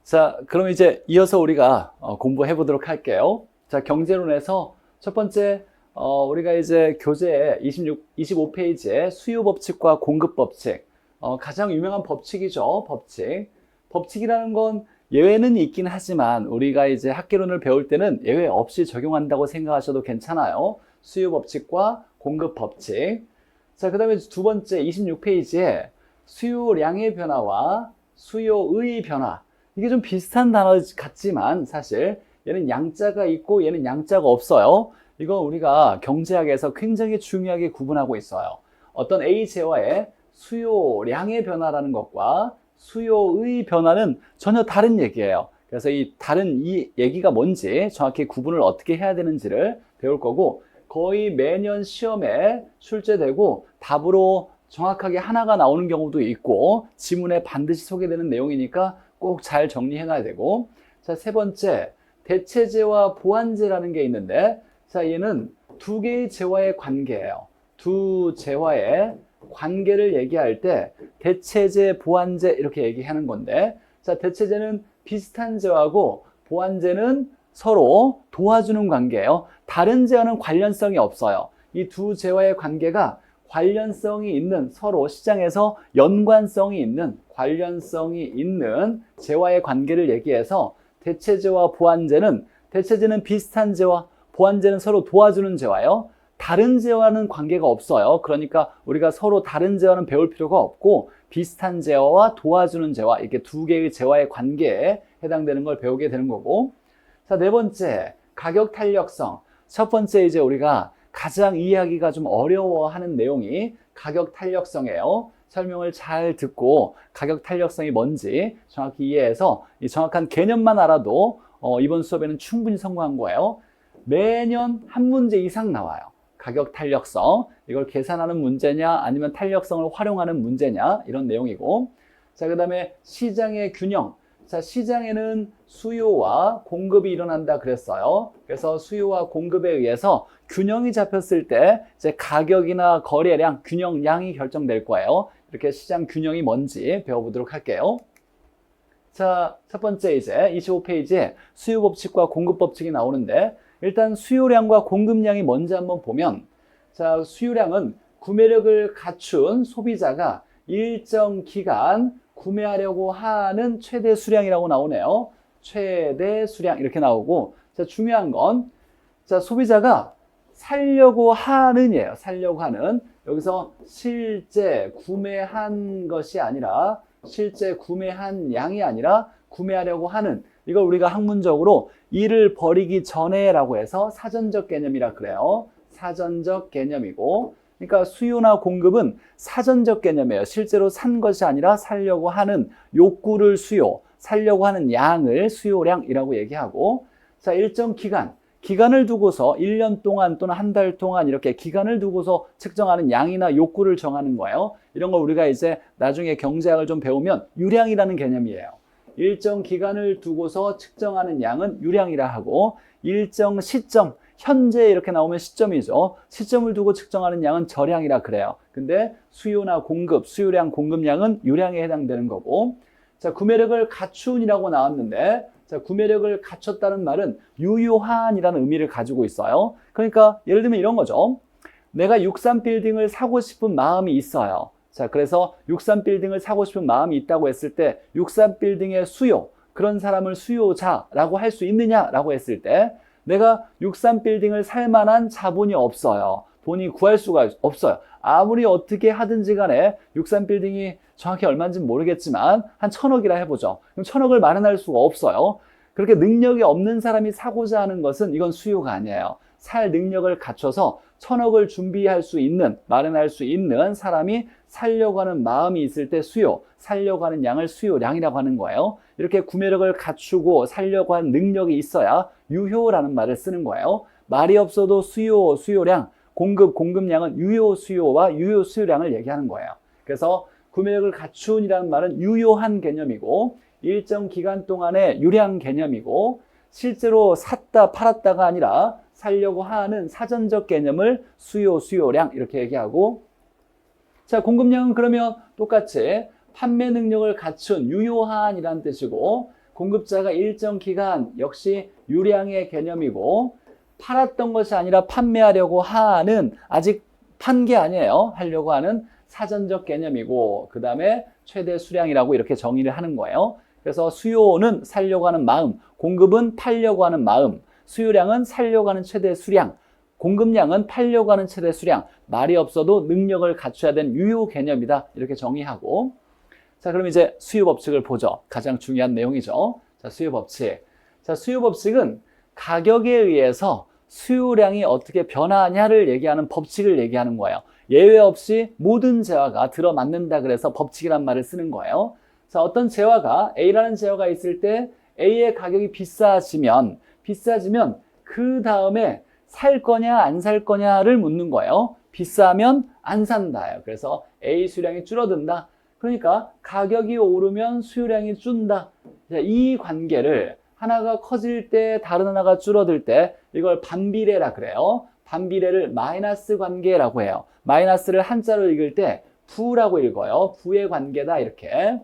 자, 그럼 이제 이어서 우리가 공부해 보도록 할게요. 자, 경제론에서 첫 번째, 우리가 이제 교재 25페이지에 수요 법칙과 공급 법칙, 가장 유명한 법칙이죠, 법칙. 법칙이라는 건 예외는 있긴 하지만 우리가 이제 학계론을 배울 때는 예외 없이 적용한다고 생각하셔도 괜찮아요. 수요 법칙과 공급 법칙. 자, 그 다음에 두 번째 26페이지에 수요량의 변화와 수요의 변화. 이게 좀 비슷한 단어 같지만 사실 얘는 양자가 있고 얘는 양자가 없어요. 이건 우리가 경제학에서 굉장히 중요하게 구분하고 있어요. 어떤 A 재화의 수요량의 변화라는 것과 수요의 변화는 전혀 다른 얘기예요. 그래서 이 다른 이 얘기가 뭔지 정확히 구분을 어떻게 해야 되는지를 배울 거고, 거의 매년 시험에 출제되고 답으로 정확하게 하나가 나오는 경우도 있고 지문에 반드시 소개되는 내용이니까 꼭 잘 정리해 놔야 되고. 자, 세 번째, 대체재와 보완재라는 게 있는데, 자, 얘는 두 개의 재화의 관계예요. 두 재화의 관계를 얘기할 때 대체재, 보완재 이렇게 얘기하는 건데, 자, 대체재는 비슷한 재화고 보완재는 서로 도와주는 관계예요. 다른 재화는 관련성이 없어요. 이 두 재화의 관계가 관련성이 있는, 서로 시장에서 연관성이 있는, 관련성이 있는 재화의 관계를 얘기해서 대체재와 보완재는, 대체재는 비슷한 재화, 보완재는 서로 도와주는 재화예요. 다른 재화는 관계가 없어요. 그러니까 우리가 서로 다른 재화는 배울 필요가 없고 비슷한 재화와 도와주는 재화, 이렇게 두 개의 재화의 관계에 해당되는 걸 배우게 되는 거고. 자, 네 번째, 가격 탄력성. 첫 번째 이제 우리가 가장 이해하기가 좀 어려워하는 내용이 가격 탄력성이에요. 설명을 잘 듣고 가격 탄력성이 뭔지 정확히 이해해서 이 정확한 개념만 알아도 이번 수업에는 충분히 성공한 거예요. 매년 한 문제 이상 나와요. 가격 탄력성. 이걸 계산하는 문제냐 아니면 탄력성을 활용하는 문제냐, 이런 내용이고. 자, 그 다음에 시장의 균형. 자, 시장에는 수요와 공급이 일어난다 그랬어요. 그래서 수요와 공급에 의해서 균형이 잡혔을 때 이제 가격이나 거래량, 균형량이 결정될 거예요. 이렇게 시장 균형이 뭔지 배워보도록 할게요. 자, 첫 번째 이제 25페이지에 수요 법칙과 공급 법칙이 나오는데, 일단 수요량과 공급량이 뭔지 한번 보면, 자, 수요량은 구매력을 갖춘 소비자가 일정 기간 구매하려고 하는 최대 수량이라고 나오네요. 최대 수량 이렇게 나오고, 자, 중요한 건, 자, 소비자가 살려고 하는이에요. 살려고 하는. 여기서 실제 구매한 것이 아니라, 실제 구매한 양이 아니라 구매하려고 하는, 이걸 우리가 학문적으로 일을 벌이기 전에 라고 해서 사전적 개념이라 그래요. 사전적 개념이고, 그러니까 수요나 공급은 사전적 개념이에요. 실제로 산 것이 아니라 살려고 하는 욕구를 수요, 살려고 하는 양을 수요량이라고 얘기하고, 자, 일정 기간을 두고서 1년 동안 또는 한 달 동안 이렇게 기간을 두고서 측정하는 양이나 욕구를 정하는 거예요. 이런 걸 우리가 이제 나중에 경제학을 좀 배우면 유량이라는 개념이에요. 일정 기간을 두고서 측정하는 양은 유량이라 하고, 일정 시점, 현재 이렇게 나오면 시점이죠. 시점을 두고 측정하는 양은 저량이라 그래요. 근데 수요나 공급, 수요량, 공급량은 유량에 해당되는 거고. 자, 구매력을 갖춘이라고 나왔는데, 자, 구매력을 갖췄다는 말은 유효한이라는 의미를 가지고 있어요. 그러니까 예를 들면 이런 거죠. 내가 63빌딩을 사고 싶은 마음이 있어요. 자, 그래서 63빌딩을 사고 싶은 마음이 있다고 했을 때 63빌딩의 수요, 그런 사람을 수요자라고 할 수 있느냐라고 했을 때, 내가 63빌딩을 살 만한 자본이 없어요. 돈이 구할 수가 없어요. 아무리 어떻게 하든지 간에 63빌딩이 정확히 얼마인지는 모르겠지만 한 1000억이라 해보죠. 그럼 1000억을 마련할 수가 없어요. 그렇게 능력이 없는 사람이 사고자 하는 것은 이건 수요가 아니에요. 살 능력을 갖춰서 1000억을 준비할 수 있는, 마련할 수 있는 사람이 살려고 하는 마음이 있을 때 수요, 살려고 하는 양을 수요량이라고 하는 거예요. 이렇게 구매력을 갖추고 살려고 하는 능력이 있어야 유효라는 말을 쓰는 거예요. 말이 없어도 수요, 수요량, 공급, 공급량은 유효 수요와 유효 수요량을 얘기하는 거예요. 그래서 구매력을 갖춘이라는 말은 유효한 개념이고, 일정 기간 동안의 유량 개념이고, 실제로 샀다 팔았다가 아니라 살려고 하는 사전적 개념을 수요, 수요량 이렇게 얘기하고, 자, 공급량은 그러면 똑같이 판매 능력을 갖춘 유효한이라는 뜻이고, 공급자가 일정 기간 역시 유량의 개념이고 팔았던 것이 아니라 판매하려고 하는 아직 판 게 아니에요. 하려고 하는 사전적 개념이고 그 다음에 최대 수량이라고 이렇게 정의를 하는 거예요. 그래서 수요는 살려고 하는 마음, 공급은 팔려고 하는 마음, 수요량은 살려고 하는 최대 수량, 공급량은 팔려고 하는 최대 수량, 말이 없어도 능력을 갖춰야 되는 유효 개념이다. 이렇게 정의하고 자, 그럼 이제 수요 법칙을 보죠. 가장 중요한 내용이죠. 자, 수요 법칙. 자, 수요 법칙은 가격에 의해서 수요량이 어떻게 변하냐를 얘기하는 법칙을 얘기하는 거예요. 예외 없이 모든 재화가 들어맞는다 그래서 법칙이란 말을 쓰는 거예요. 자, 어떤 재화가 A라는 재화가 있을 때 A의 가격이 비싸지면 그 다음에 살 거냐 안 살 거냐를 묻는 거예요. 비싸면 안 산다예요. 그래서 A 수량이 줄어든다. 그러니까 가격이 오르면 수요량이 준다. 이 관계를 하나가 커질 때 다른 하나가 줄어들 때 이걸 반비례라 그래요. 반비례를 마이너스 관계라고 해요. 마이너스를 한자로 읽을 때 부라고 읽어요. 부의 관계다 이렇게.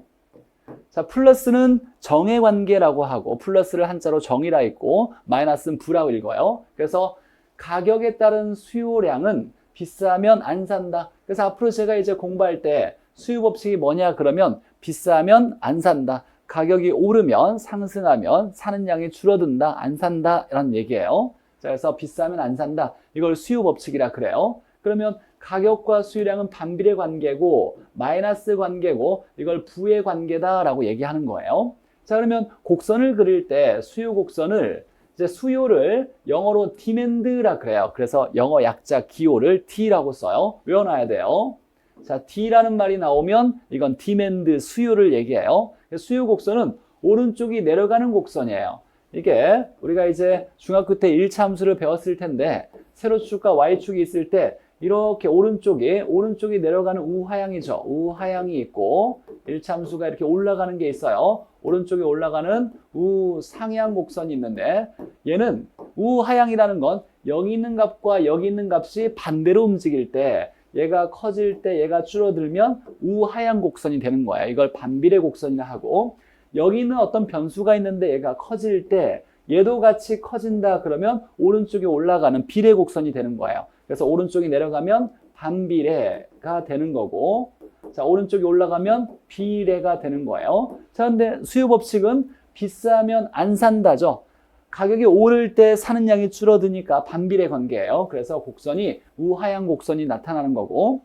자, 플러스는 정의 관계라고 하고 플러스를 한자로 정의라 읽고 마이너스는 부라고 읽어요. 그래서 가격에 따른 수요량은 비싸면 안 산다. 그래서 앞으로 제가 이제 공부할 때 수요 법칙이 뭐냐 그러면 비싸면 안 산다. 가격이 오르면 상승하면 사는 양이 줄어든다. 안 산다 라는 얘기예요. 자, 그래서 비싸면 안 산다. 이걸 수요 법칙이라 그래요. 그러면 가격과 수요량은 반비례 관계고 마이너스 관계고 이걸 부의 관계다라고 얘기하는 거예요. 자, 그러면 곡선을 그릴 때 수요 곡선을 이제 수요를 영어로 demand라 그래요. 그래서 영어 약자 기호를 D라고 써요. 외워놔야 돼요. 자, D라는 말이 나오면 이건 demand 수요를 얘기해요. 수요 곡선은 오른쪽이 내려가는 곡선이에요. 이게 우리가 이제 중학교 때 1차 함수를 배웠을 텐데 세로축과 Y축이 있을 때 이렇게 오른쪽이 내려가는 우하향이죠. 우하향이 있고 1차 함수가 이렇게 올라가는 게 있어요. 오른쪽에 올라가는 우상향 곡선이 있는데 얘는 우하향이라는 건 여기 있는 값과 여기 있는 값이 반대로 움직일 때 얘가 커질 때 얘가 줄어들면 우하향 곡선이 되는 거예요. 이걸 반비례 곡선이라 하고 여기 있는 어떤 변수가 있는데 얘가 커질 때 얘도 같이 커진다 그러면 오른쪽에 올라가는 비례 곡선이 되는 거예요. 그래서 오른쪽이 내려가면 반비례가 되는 거고 자, 오른쪽이 올라가면 비례가 되는 거예요. 자, 근데 수요 법칙은 비싸면 안 산다죠. 가격이 오를 때 사는 양이 줄어드니까 반비례 관계예요. 그래서 곡선이 우하향 곡선이 나타나는 거고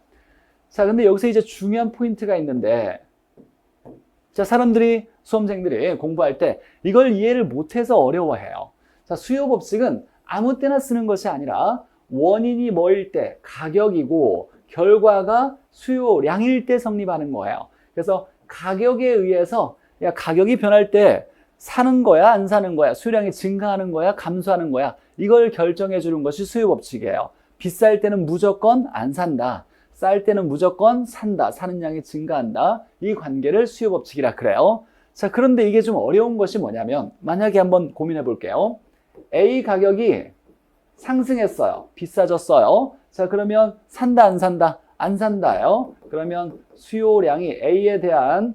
자, 근데 여기서 이제 중요한 포인트가 있는데 자, 수험생들이 공부할 때 이걸 이해를 못해서 어려워해요. 자, 수요 법칙은 아무 때나 쓰는 것이 아니라 원인이 뭐일 때 가격이고 결과가 수요량일 때 성립하는 거예요. 그래서 가격에 의해서 야, 가격이 변할 때 사는 거야 안 사는 거야 수요량이 증가하는 거야 감소하는 거야 이걸 결정해 주는 것이 수요 법칙이에요. 비쌀 때는 무조건 안 산다. 쌀 때는 무조건 산다. 사는 양이 증가한다. 이 관계를 수요 법칙이라 그래요. 자, 그런데 이게 좀 어려운 것이 뭐냐면 만약에 한번 고민해 볼게요. A 가격이 상승했어요. 비싸졌어요. 자, 그러면 산다 안 산다? 안 산다요. 그러면 수요량이 A에 대한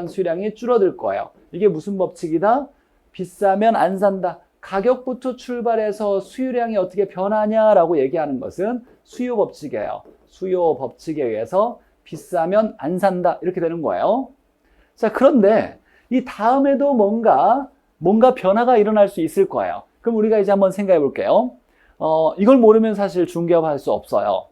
수요량이 줄어들 거예요. 이게 무슨 법칙이다? 비싸면 안 산다. 가격부터 출발해서 수요량이 어떻게 변하냐라고 얘기하는 것은 수요 법칙이에요. 수요 법칙에 의해서 비싸면 안 산다. 이렇게 되는 거예요. 자, 그런데 이 다음에도 뭔가 변화가 일어날 수 있을 거예요. 그럼 우리가 이제 한번 생각해 볼게요. 이걸 모르면 사실 중개업할 수 없어요.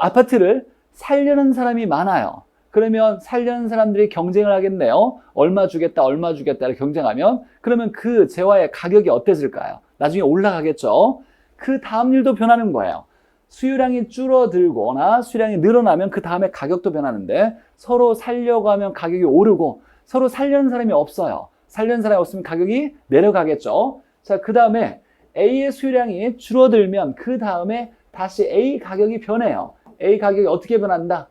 아파트를 살려는 사람이 많아요. 그러면 살려는 사람들이 경쟁을 하겠네요. 얼마 주겠다 이렇게 경쟁하면 그러면 그 재화의 가격이 어땠을까요? 나중에 올라가겠죠. 그 다음 일도 변하는 거예요. 수요량이 줄어들거나 수요량이 늘어나면 그 다음에 가격도 변하는데 서로 살려고 하면 가격이 오르고 서로 살려는 사람이 없어요. 살려는 사람이 없으면 가격이 내려가겠죠. 자, 그 다음에 A의 수요량이 줄어들면 그 다음에 다시 A 가격이 변해요. A 가격이 어떻게 변한다?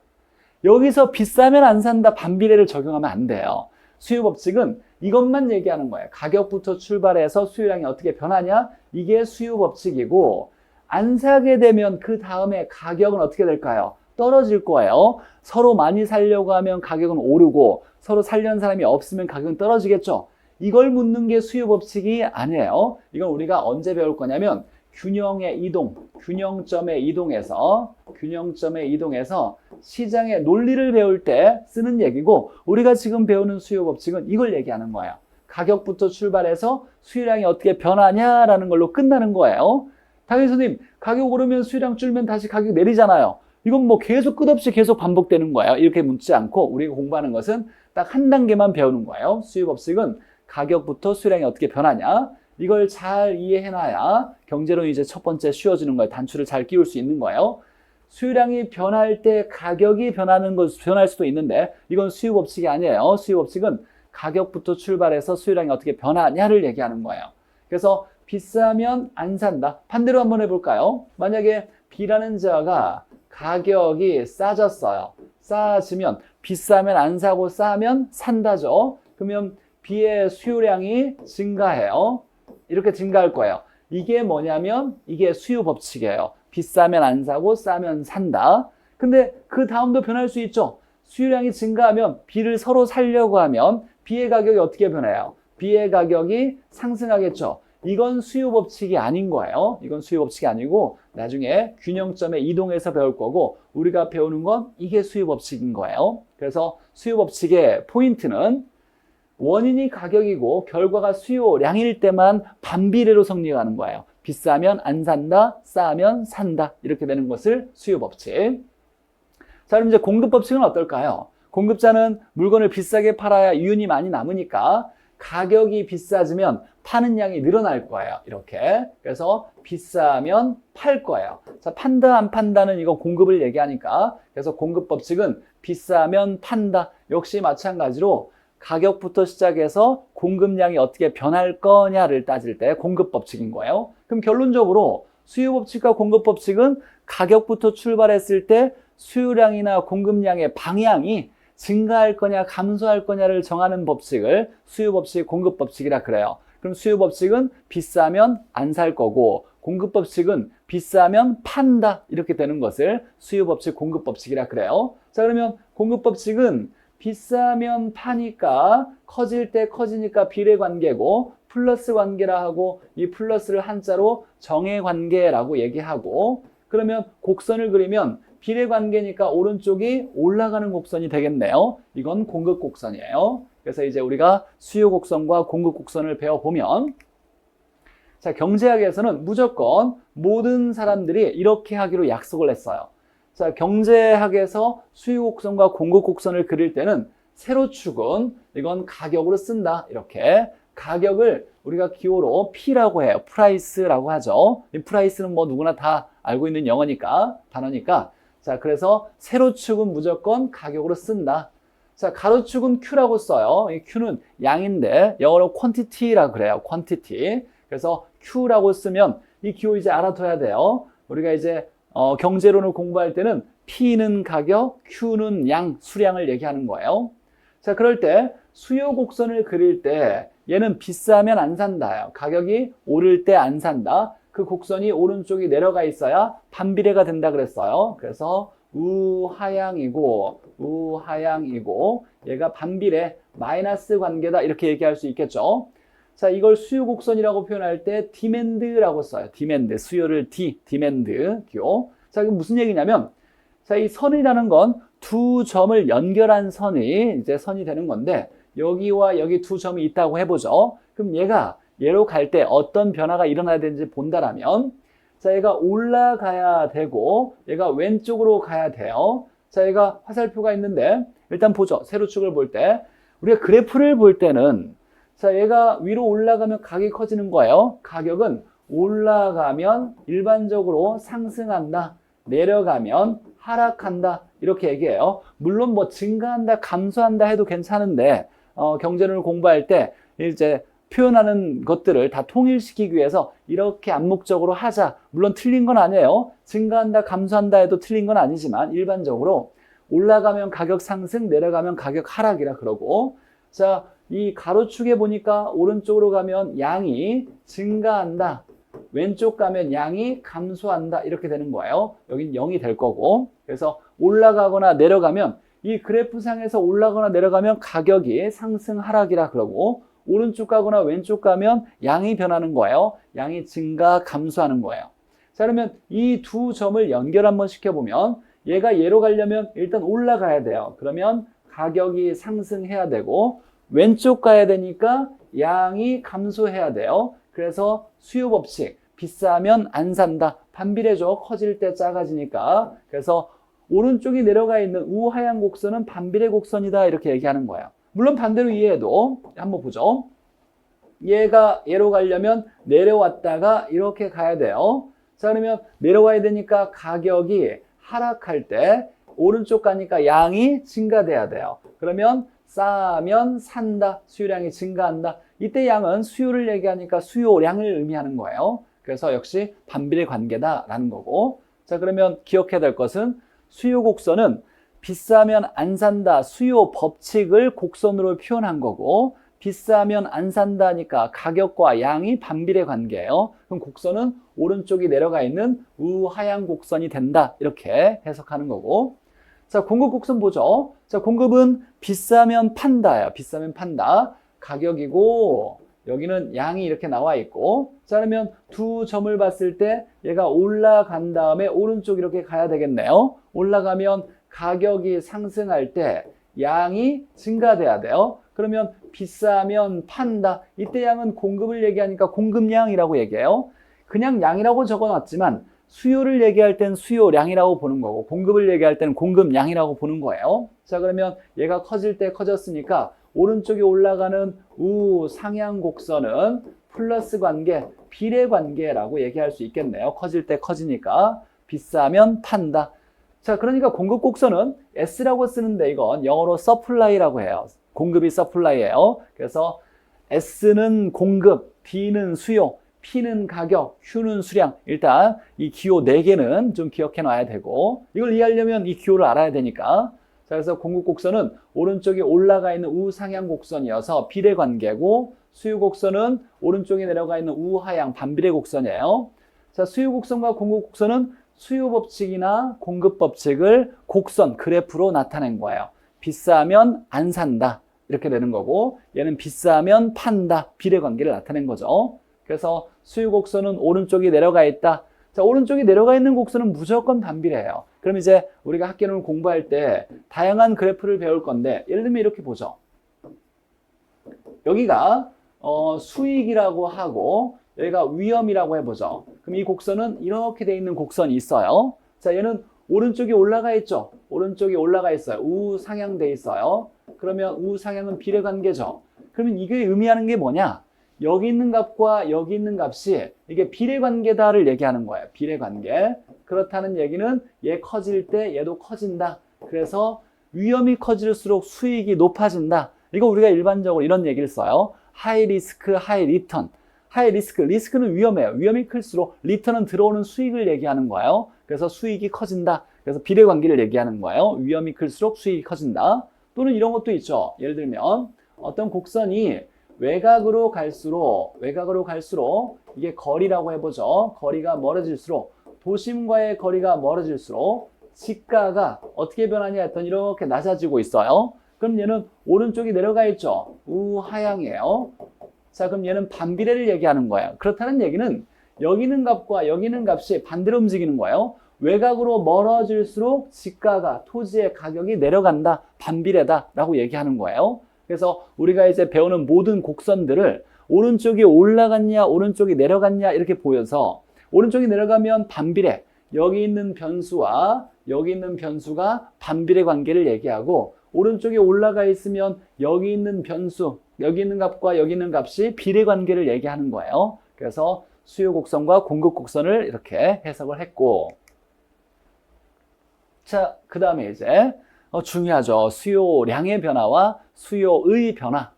여기서 비싸면 안 산다 반비례를 적용하면 안 돼요. 수요 법칙은 이것만 얘기하는 거예요. 가격부터 출발해서 수요량이 어떻게 변하냐? 이게 수요 법칙이고 안 사게 되면 그 다음에 가격은 어떻게 될까요? 떨어질 거예요. 서로 많이 살려고 하면 가격은 오르고 서로 살려는 사람이 없으면 가격은 떨어지겠죠. 이걸 묻는 게 수요 법칙이 아니에요. 이건 우리가 언제 배울 거냐면 균형의 이동, 균형점의 이동에서 시장의 논리를 배울 때 쓰는 얘기고, 우리가 지금 배우는 수요 법칙은 이걸 얘기하는 거예요. 가격부터 출발해서 수요량이 어떻게 변하냐라는 걸로 끝나는 거예요. 당연히 선생님, 가격 오르면 수요량 줄면 다시 가격 내리잖아요. 이건 뭐 계속 끝없이 계속 반복되는 거예요. 이렇게 묻지 않고 우리가 공부하는 것은 딱 한 단계만 배우는 거예요. 수요 법칙은 가격부터 수요량이 어떻게 변하냐, 이걸 잘 이해해놔야 경제론이 이제 첫 번째 쉬워지는 거예요. 단추를 잘 끼울 수 있는 거예요. 수요량이 변할 때 가격이 변할 수도 있는데 이건 수요 법칙이 아니에요. 수요 법칙은 가격부터 출발해서 수요량이 어떻게 변하냐를 얘기하는 거예요. 그래서 비싸면 안 산다. 반대로 한번 해볼까요? 만약에 B라는 자가 가격이 싸졌어요. 싸지면 비싸면 안 사고 싸면 산다죠. 그러면 B의 수요량이 증가해요. 이렇게 증가할 거예요. 이게 뭐냐면 이게 수요 법칙이에요. 비싸면 안 사고 싸면 산다. 근데 그 다음도 변할 수 있죠. 수요량이 증가하면 B를 서로 사려고 하면 B의 가격이 어떻게 변해요? B의 가격이 상승하겠죠. 이건 수요 법칙이 아닌 거예요. 이건 수요 법칙이 아니고 나중에 균형점에 이동해서 배울 거고, 우리가 배우는 건 이게 수요 법칙인 거예요. 그래서 수요 법칙의 포인트는 원인이 가격이고 결과가 수요량일 때만 반비례로 성립하는 거예요. 비싸면 안 산다, 싸면 산다, 이렇게 되는 것을 수요 법칙. 자, 그럼 이제 공급 법칙은 어떨까요? 공급자는 물건을 비싸게 팔아야 이윤이 많이 남으니까 가격이 비싸지면 파는 양이 늘어날 거예요. 이렇게. 그래서 비싸면 팔 거예요. 자, 판다 안 판다는 이거 공급을 얘기하니까, 그래서 공급 법칙은 비싸면 판다. 역시 마찬가지로 가격부터 시작해서 공급량이 어떻게 변할 거냐를 따질 때 공급 법칙인 거예요. 그럼 결론적으로 수요 법칙과 공급 법칙은 가격부터 출발했을 때 수요량이나 공급량의 방향이 증가할 거냐 감소할 거냐를 정하는 법칙을 수요 법칙, 공급 법칙이라 그래요. 그럼 수요 법칙은 비싸면 안 살 거고, 공급 법칙은 비싸면 판다, 이렇게 되는 것을 수요 법칙, 공급 법칙이라 그래요. 자, 그러면 공급 법칙은 비싸면 파니까 커질 때 커지니까 비례 관계고 플러스 관계라 하고, 이 플러스를 한자로 정의 관계라고 얘기하고, 그러면 곡선을 그리면 비례 관계니까 오른쪽이 올라가는 곡선이 되겠네요. 이건 공급 곡선이에요. 그래서 이제 우리가 수요 곡선과 공급 곡선을 배워보면, 자, 경제학에서는 무조건 모든 사람들이 이렇게 하기로 약속을 했어요. 자, 경제학에서 수요 곡선과 공급 곡선을 그릴 때는 세로축은 이건 가격으로 쓴다. 이렇게 가격을 우리가 기호로 P라고 해요. 프라이스라고 하죠. 이 프라이스는 뭐 누구나 다 알고 있는 영어니까, 단어니까. 자, 그래서 세로축은 무조건 가격으로 쓴다. 자, 가로축은 Q라고 써요. 이 Q는 양인데 영어로 quantity라고 그래요. quantity. 그래서 Q라고 쓰면 이 기호 이제 알아둬야 돼요. 우리가 이제 경제론을 공부할 때는 P는 가격, Q는 양, 수량을 얘기하는 거예요. 자, 그럴 때 수요 곡선을 그릴 때 얘는 비싸면 안 산다요. 가격이 오를 때 안 산다. 그 곡선이 오른쪽이 내려가 있어야 반비례가 된다 그랬어요. 그래서 우하향이고 얘가 반비례 마이너스 관계다, 이렇게 얘기할 수 있겠죠. 자, 이걸 수요 곡선이라고 표현할 때 디맨드라고 써요. 디맨드, 수요를 디맨드 기호. 자, 이게 무슨 얘기냐면, 자, 이 선이라는 건 두 점을 연결한 선이 이제 선이 되는 건데, 여기와 여기 두 점이 있다고 해보죠. 그럼 얘로 갈 때 어떤 변화가 일어나야 되는지 본다라면, 자, 얘가 올라가야 되고 얘가 왼쪽으로 가야 돼요. 자, 얘가 화살표가 있는데 일단 보죠. 세로축을 볼 때 우리가 그래프를 볼 때는, 자, 얘가 위로 올라가면 가격이 커지는 거예요. 가격은 올라가면 일반적으로 상승한다, 내려가면 하락한다, 이렇게 얘기해요. 물론 뭐 증가한다, 감소한다 해도 괜찮은데 경제론을 공부할 때 이제 표현하는 것들을 다 통일시키기 위해서 이렇게 암묵적으로 하자. 물론 틀린 건 아니에요. 증가한다, 감소한다 해도 틀린 건 아니지만 일반적으로 올라가면 가격 상승, 내려가면 가격 하락이라 그러고, 자, 이 가로축에 보니까 오른쪽으로 가면 양이 증가한다, 왼쪽 가면 양이 감소한다, 이렇게 되는 거예요. 여긴 0이 될 거고, 그래서 올라가거나 내려가면 이 그래프상에서 올라가거나 내려가면 가격이 상승 하락이라 그러고, 오른쪽 가거나 왼쪽 가면 양이 변하는 거예요. 양이 증가, 감소하는 거예요. 자, 그러면 이 두 점을 연결 한번 시켜보면 얘가 얘로 가려면 일단 올라가야 돼요. 그러면 가격이 상승해야 되고 왼쪽 가야 되니까 양이 감소해야 돼요. 그래서 수요 법칙, 비싸면 안 산다. 반비례죠. 커질 때 작아지니까. 그래서 오른쪽이 내려가 있는 우하향 곡선은 반비례 곡선이다. 이렇게 얘기하는 거예요. 물론 반대로 이해해도 한번 보죠. 얘가 얘로 가려면 내려왔다가 이렇게 가야 돼요. 자, 그러면 내려와야 되니까 가격이 하락할 때 오른쪽 가니까 양이 증가돼야 돼요. 그러면 싸면 산다. 수요량이 증가한다. 이때 양은 수요를 얘기하니까 수요량을 의미하는 거예요. 그래서 역시 반비례 관계다라는 거고. 자, 그러면 기억해야 될 것은 수요 곡선은 비싸면 안 산다. 수요 법칙을 곡선으로 표현한 거고, 비싸면 안 산다니까 가격과 양이 반비례 관계예요. 그럼 곡선은 오른쪽이 내려가 있는 우하향 곡선이 된다. 이렇게 해석하는 거고. 자, 공급 곡선 보죠. 자, 공급은 비싸면 판다예요. 비싸면 판다. 가격이고 여기는 양이 이렇게 나와 있고. 자, 그러면 두 점을 봤을 때 얘가 올라간 다음에 오른쪽 이렇게 가야 되겠네요. 올라가면 가격이 상승할 때 양이 증가돼야 돼요. 그러면 비싸면 판다. 이때 양은 공급을 얘기하니까 공급량이라고 얘기해요. 그냥 양이라고 적어놨지만 수요를 얘기할 땐 수요량이라고 보는 거고 공급을 얘기할 때는 공급량이라고 보는 거예요. 자, 그러면 얘가 커질 때 커졌으니까 오른쪽에 올라가는 우상향 곡선은 플러스 관계, 비례 관계라고 얘기할 수 있겠네요. 커질 때 커지니까 비싸면 판다. 자, 그러니까 공급 곡선은 S라고 쓰는데 이건 영어로 서플라이라고 해요. 공급이 서플라이예요. 그래서 S는 공급, D는 수요, P는 가격, Q는 수량. 일단 이 기호 4개는 좀 기억해 놔야 되고 이걸 이해하려면 이 기호를 알아야 되니까. 자, 그래서 공급 곡선은 오른쪽에 올라가 있는 우상향 곡선이어서 비례 관계고 수요 곡선은 오른쪽에 내려가 있는 우하향 반비례 곡선이에요. 자, 수요 곡선과 공급 곡선은 수요 법칙이나 공급 법칙을 곡선, 그래프로 나타낸 거예요. 비싸면 안 산다. 이렇게 되는 거고 얘는 비싸면 판다. 비례 관계를 나타낸 거죠. 그래서 수요 곡선은 오른쪽이 내려가 있다. 자, 오른쪽이 내려가 있는 곡선은 무조건 반비례예요. 그럼 이제 우리가 학계론을 공부할 때 다양한 그래프를 배울 건데 예를 들면 이렇게 보죠. 여기가 수익이라고 하고 여기가 위험이라고 해보죠. 그럼 이 곡선은 이렇게 돼 있는 곡선이 있어요. 자, 얘는 오른쪽이 올라가 있죠. 오른쪽이 올라가 있어요. 우상향돼 있어요. 그러면 우상향은 비례 관계죠. 그러면 이게 의미하는 게 뭐냐? 여기 있는 값과 여기 있는 값이 이게 비례 관계다를 얘기하는 거예요. 비례 관계. 그렇다는 얘기는 얘 커질 때 얘도 커진다. 그래서 위험이 커질수록 수익이 높아진다. 이거 우리가 일반적으로 이런 얘기를 써요. 하이 리스크, 하이 리턴. 하이 리스크, 리스크는 위험해요. 위험이 클수록 리턴은 들어오는 수익을 얘기하는 거예요. 그래서 수익이 커진다. 그래서 비례 관계를 얘기하는 거예요. 위험이 클수록 수익이 커진다. 또는 이런 것도 있죠. 예를 들면 어떤 곡선이 외곽으로 갈수록 이게 거리라고 해보죠. 거리가 멀어질수록 도심과의 거리가 멀어질수록 지가가 어떻게 변하냐 했더니 이렇게 낮아지고 있어요. 그럼 얘는 오른쪽이 내려가 있죠. 우하향이에요. 자, 그럼 얘는 반비례를 얘기하는 거예요. 그렇다는 얘기는 여기 있는 값과 여기 있는 값이 반대로 움직이는 거예요. 외곽으로 멀어질수록 지가가, 토지의 가격이 내려간다. 반비례다 라고 얘기하는 거예요. 그래서 우리가 이제 배우는 모든 곡선들을 오른쪽이 올라갔냐 오른쪽이 내려갔냐 이렇게 보여서 오른쪽이 내려가면 반비례, 여기 있는 변수와 여기 있는 변수가 반비례 관계를 얘기하고 오른쪽에 올라가 있으면 여기 있는 변수, 여기 있는 값과 여기 있는 값이 비례 관계를 얘기하는 거예요. 그래서 수요 곡선과 공급 곡선을 이렇게 해석을 했고, 자, 그 다음에 이제 중요하죠. 수요량의 변화와 수요의 변화.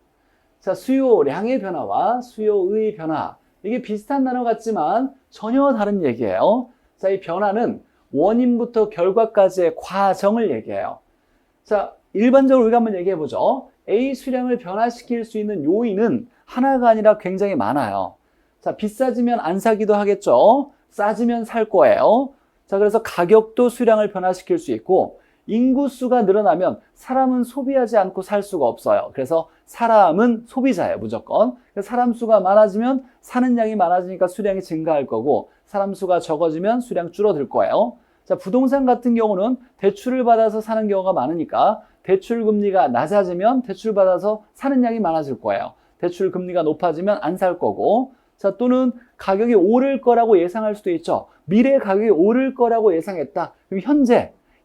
자, 수요량의 변화와 수요의 변화. 이게 비슷한 단어 같지만 전혀 다른 얘기예요. 자, 이 변화는 원인부터 결과까지의 과정을 얘기해요. 자, 일반적으로 우리가 한번 얘기해 보죠. A 수량을 변화시킬 수 있는 요인은 하나가 아니라 굉장히 많아요. 자, 비싸지면 안 사기도 하겠죠. 싸지면 살 거예요. 자, 그래서 가격도 수량을 변화시킬 수 있고 인구수가 늘어나면 사람은 소비하지 않고 살 수가 없어요. 그래서 사람은 소비자예요, 무조건. 사람 수가 많아지면 사는 양이 많아지니까 수량이 증가할 거고, 사람 수가 적어지면 수량 줄어들 거예요. 자, 부동산 같은 경우는 대출을 받아서 사는 경우가 많으니까 대출 금리가 낮아지면 대출 받아서 사는 양이 많아질 거예요. 대출 금리가 높아지면 안 살 거고, 자, 또는 가격이 오를 거라고 예상할 수도 있죠. 미래 가격이 오를 거라고 예상했다. 그럼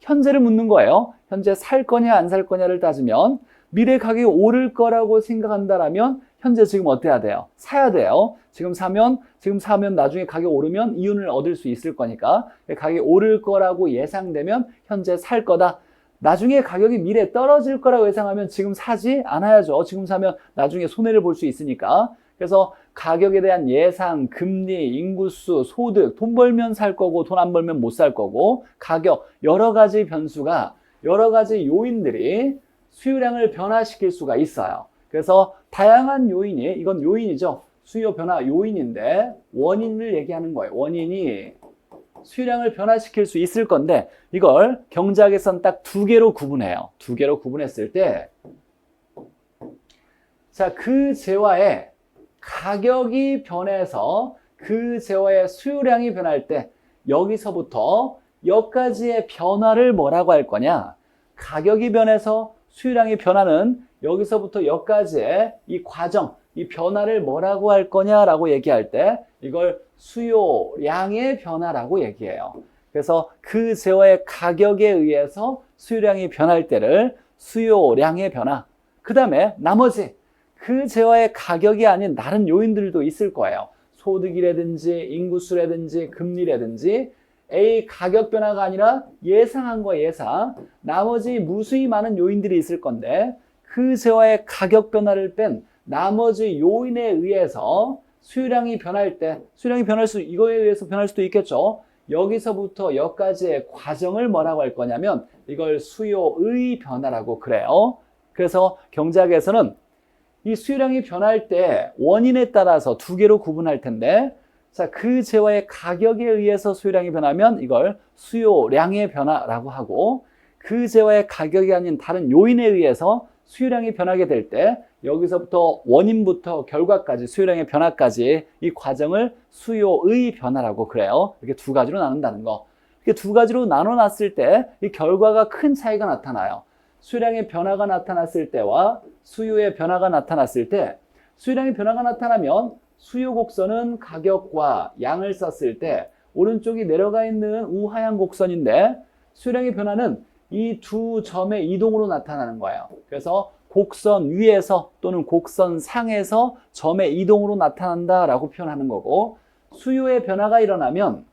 현재를 묻는 거예요. 현재 살 거냐 안 살 거냐를 따지면 미래 가격이 오를 거라고 생각한다라면 현재 지금 어때야 돼요? 사야 돼요. 지금 사면 나중에 가격 오르면 이윤을 얻을 수 있을 거니까 가격이 오를 거라고 예상되면 현재 살 거다. 나중에 가격이 미래에 떨어질 거라고 예상하면 지금 사지 않아야죠. 지금 사면 나중에 손해를 볼 수 있으니까. 그래서 가격에 대한 예상, 금리, 인구수, 소득, 돈 벌면 살 거고 돈 안 벌면 못 살 거고, 가격, 여러 가지 변수가, 여러 가지 요인들이 수요량을 변화시킬 수가 있어요. 그래서 다양한 요인이, 이건 요인이죠. 수요 변화 요인인데 원인을 얘기하는 거예요. 원인이 수요량을 변화시킬 수 있을 건데 이걸 경제학에서는 딱 두 개로 구분해요. 두 개로 구분했을 때, 자, 그 재화의 가격이 변해서 그 재화의 수요량이 변할 때 여기서부터 여기까지의 변화를 뭐라고 할 거냐? 가격이 변해서 수요량이 변하는 여기서부터 여기까지의 이 과정, 이 변화를 뭐라고 할 거냐라고 얘기할 때 이걸 수요량의 변화라고 얘기해요. 그래서 그 재화의 가격에 의해서 수요량이 변할 때를 수요량의 변화. 그 다음에 나머지 그 재화의 가격이 아닌 다른 요인들도 있을 거예요. 소득이라든지 인구수라든지 금리라든지 A 가격 변화가 아니라 예상한 거 예상, 나머지 무수히 많은 요인들이 있을 건데 그 재화의 가격 변화를 뺀 나머지 요인에 의해서 수요량이 변할 때, 수요량이 이거에 의해서 변할 수도 있겠죠. 여기서부터 여기까지의 과정을 뭐라고 할 거냐면 이걸 수요의 변화라고 그래요. 그래서 경제학에서는 이 수요량이 변할 때 원인에 따라서 두 개로 구분할 텐데, 자, 그 재화의 가격에 의해서 수요량이 변하면 이걸 수요량의 변화라고 하고, 그 재화의 가격이 아닌 다른 요인에 의해서 수요량이 변하게 될 때 여기서부터 원인부터 결과까지 수요량의 변화까지 이 과정을 수요의 변화라고 그래요. 이렇게 두 가지로 나눈다는 거. 이렇게 두 가지로 나눠놨을 때 이 결과가 큰 차이가 나타나요. 수요량의 변화가 나타났을 때와 수요의 변화가 나타났을 때, 수요량의 변화가 나타나면 수요 곡선은 가격과 양을 썼을 때 오른쪽이 내려가 있는 우하향 곡선인데, 수요량의 변화는 이 두 점의 이동으로 나타나는 거예요. 그래서 곡선 위에서 또는 곡선 상에서 점의 이동으로 나타난다라고 표현하는 거고, 수요의 변화가 일어나면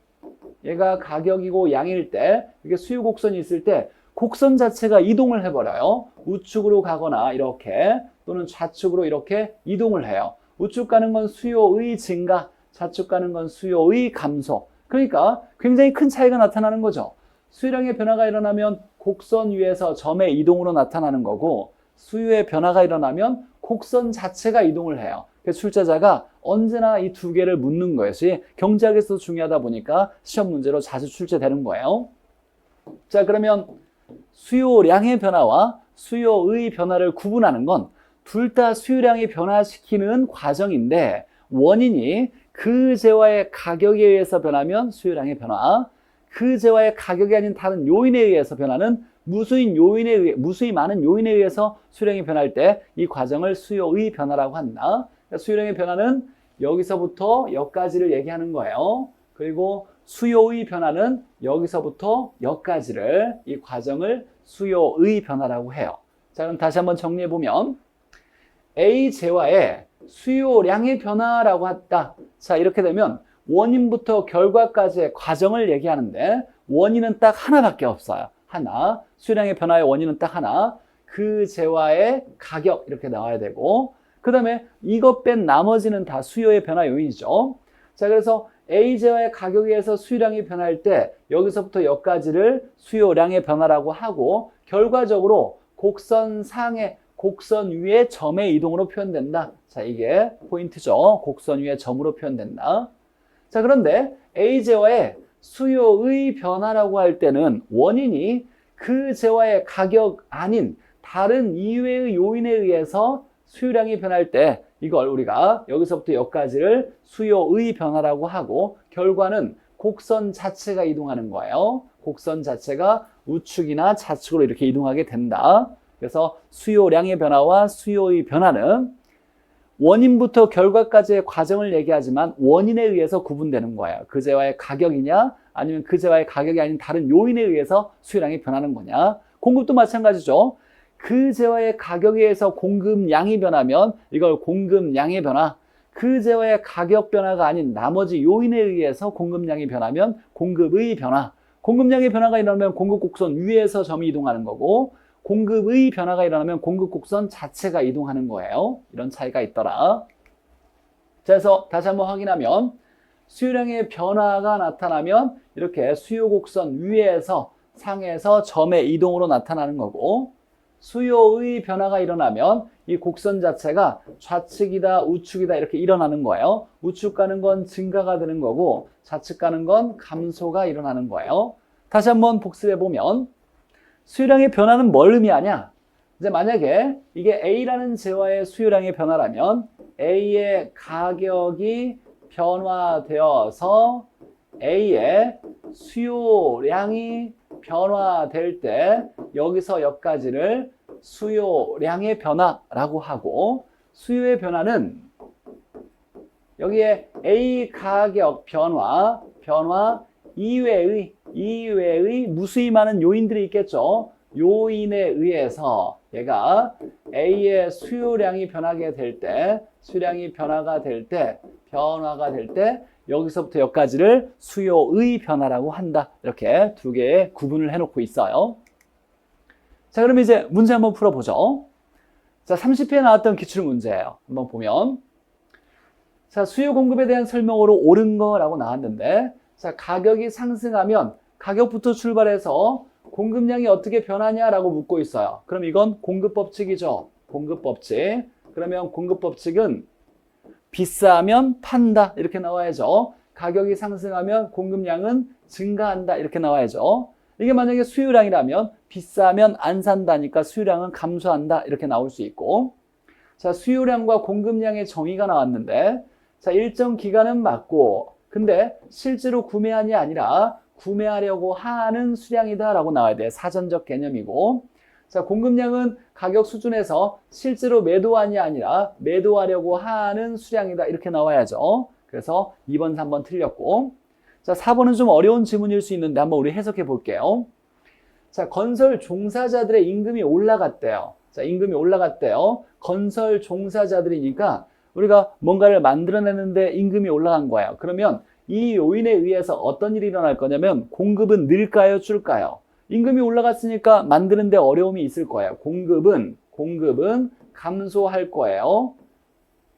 얘가 가격이고 양일 때, 이게 수요 곡선이 있을 때 곡선 자체가 이동을 해버려요. 우측으로 가거나 이렇게, 또는 좌측으로 이렇게 이동을 해요. 우측 가는 건 수요의 증가, 좌측 가는 건 수요의 감소. 그러니까 굉장히 큰 차이가 나타나는 거죠. 수요량의 변화가 일어나면 곡선 위에서 점의 이동으로 나타나는 거고, 수요의 변화가 일어나면 곡선 자체가 이동을 해요. 그래서 출제자가 언제나 이 두 개를 묻는 것이 경제학에서 중요하다 보니까 시험 문제로 자주 출제되는 거예요. 자, 그러면 수요량의 변화와 수요의 변화를 구분하는 건 둘 다 수요량이 변화시키는 과정인데, 원인이 그 재화의 가격에 의해서 변하면 수요량의 변화, 그 재화의 가격이 아닌 다른 요인에 의해서 변하는 무수히 많은 요인에 의해서 수요량이 변할 때 이 과정을 수요의 변화라고 한다. 그러니까 수요량의 변화는 여기서부터 여기까지를 얘기하는 거예요. 그리고 수요의 변화는 여기서부터 여기까지를, 이 과정을 수요의 변화라고 해요. 자, 그럼 다시 한번 정리해 보면 A 재화의 수요량의 변화라고 했다. 자, 이렇게 되면 원인부터 결과까지의 과정을 얘기하는데 원인은 딱 하나밖에 없어요. 하나. 수요량의 변화의 원인은 딱 하나. 그 재화의 가격, 이렇게 나와야 되고, 그 다음에 이것 뺀 나머지는 다 수요의 변화 요인이죠. 자, 그래서 A 재화의 가격에 의해서 수요량이 변할 때 여기서부터 여기까지를 수요량의 변화라고 하고, 결과적으로 곡선 상의, 곡선 위의 점의 이동으로 표현된다. 자, 이게 포인트죠. 곡선 위의 점으로 표현된다. 자, 그런데 A 재화의 수요의 변화라고 할 때는 원인이 그 재화의 가격 아닌 다른 이외의 요인에 의해서 수요량이 변할 때 이걸 우리가 여기서부터 여기까지를 수요의 변화라고 하고 결과는 곡선 자체가 이동하는 거예요. 곡선 자체가 우측이나 좌측으로 이렇게 이동하게 된다. 그래서 수요량의 변화와 수요의 변화는 원인부터 결과까지의 과정을 얘기하지만 원인에 의해서 구분되는 거예요. 그 재화의 가격이냐 아니면 그 재화의 가격이 아닌 다른 요인에 의해서 수요량이 변하는 거냐. 공급도 마찬가지죠. 그 재화의 가격에 의해서 공급량이 변하면 이걸 공급량의 변화, 그 재화의 가격 변화가 아닌 나머지 요인에 의해서 공급량이 변하면 공급의 변화, 공급량의 변화가 일어나면 공급 곡선 위에서 점이 이동하는 거고 공급의 변화가 일어나면 공급 곡선 자체가 이동하는 거예요. 이런 차이가 있더라. 자, 그래서 다시 한번 확인하면 수요량의 변화가 나타나면 이렇게 수요 곡선 위에서 상에서 점의 이동으로 나타나는 거고 수요의 변화가 일어나면 이 곡선 자체가 좌측이다 우측이다 이렇게 일어나는 거예요. 우측 가는 건 증가가 되는 거고 좌측 가는 건 감소가 일어나는 거예요. 다시 한번 복습해 보면 수요량의 변화는 뭘 의미하냐? 이제 만약에 이게 A라는 재화의 수요량의 변화라면 A의 가격이 변화되어서 A의 수요량이 변화될 때 여기서 여기까지를 수요량의 변화라고 하고 수요의 변화는 여기에 A 가격 변화 이외의 무수히 많은 요인들이 있겠죠. 요인에 의해서 얘가 A의 수요량이 변하게 될 때 수요량이 변화가 될 때 여기서부터 여기까지를 수요의 변화라고 한다. 이렇게 두 개의 구분을 해놓고 있어요. 자, 그럼 이제 문제 한번 풀어보죠. 자, 30회에 나왔던 기출문제예요. 한번 보면 자, 수요 공급에 대한 설명으로 옳은 거라고 나왔는데 자, 가격이 상승하면 가격부터 출발해서 공급량이 어떻게 변하냐라고 묻고 있어요. 그럼 이건 공급법칙이죠. 공급법칙. 그러면 공급법칙은 비싸면 판다 이렇게 나와야죠. 가격이 상승하면 공급량은 증가한다 이렇게 나와야죠. 이게 만약에 수요량이라면 비싸면 안 산다니까 수요량은 감소한다 이렇게 나올 수 있고 자 수요량과 공급량의 정의가 나왔는데 자 일정 기간은 맞고 근데 실제로 구매한이 아니라 구매하려고 하는 수량이다 라고 나와야 돼. 사전적 개념이고 자 공급량은 가격 수준에서 실제로 매도한이 아니라 매도하려고 하는 수량이다 이렇게 나와야죠. 그래서 2번, 3번 틀렸고 자 4번은 좀 어려운 질문일 수 있는데 한번 우리 해석해 볼게요. 자 건설 종사자들의 임금이 올라갔대요. 자 임금이 올라갔대요. 건설 종사자들이니까 우리가 뭔가를 만들어내는데 임금이 올라간 거예요. 그러면 이 요인에 의해서 어떤 일이 일어날 거냐면 공급은 늘까요 줄까요? 임금이 올라갔으니까 만드는데 어려움이 있을 거예요. 공급은 감소할 거예요.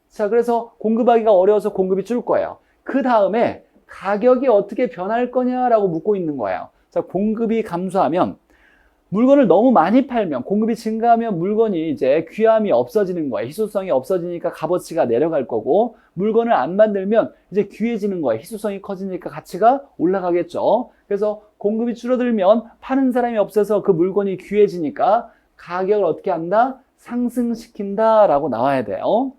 자, 그래서 공급하기가 어려워서 공급이 줄 거예요. 그 다음에 가격이 어떻게 변할 거냐라고 묻고 있는 거예요. 자, 공급이 감소하면 물건을 너무 많이 팔면 공급이 증가하면 물건이 이제 귀함이 없어지는 거예요. 희소성이 없어지니까 값어치가 내려갈 거고 물건을 안 만들면 이제 귀해지는 거예요. 희소성이 커지니까 가치가 올라가겠죠. 그래서 공급이 줄어들면 파는 사람이 없어서 그 물건이 귀해지니까 가격을 어떻게 한다? 상승시킨다 라고 나와야 돼요.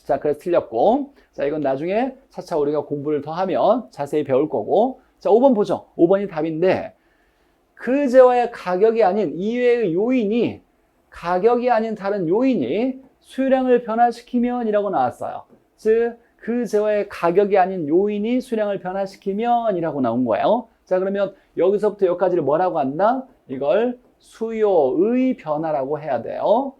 자, 그래서 틀렸고 자 이건 나중에 차차 우리가 공부를 더 하면 자세히 배울 거고 자 5번 보죠. 5번이 답인데 그 재화의 가격이 아닌 이외의 요인이 가격이 아닌 다른 요인이 수요량을 변화시키면 이라고 나왔어요. 즉 그 재화의 가격이 아닌 요인이 수요량을 변화시키면 이라고 나온 거예요. 자 그러면 여기서부터 여기까지를 뭐라고 한다? 이걸 수요의 변화라고 해야 돼요.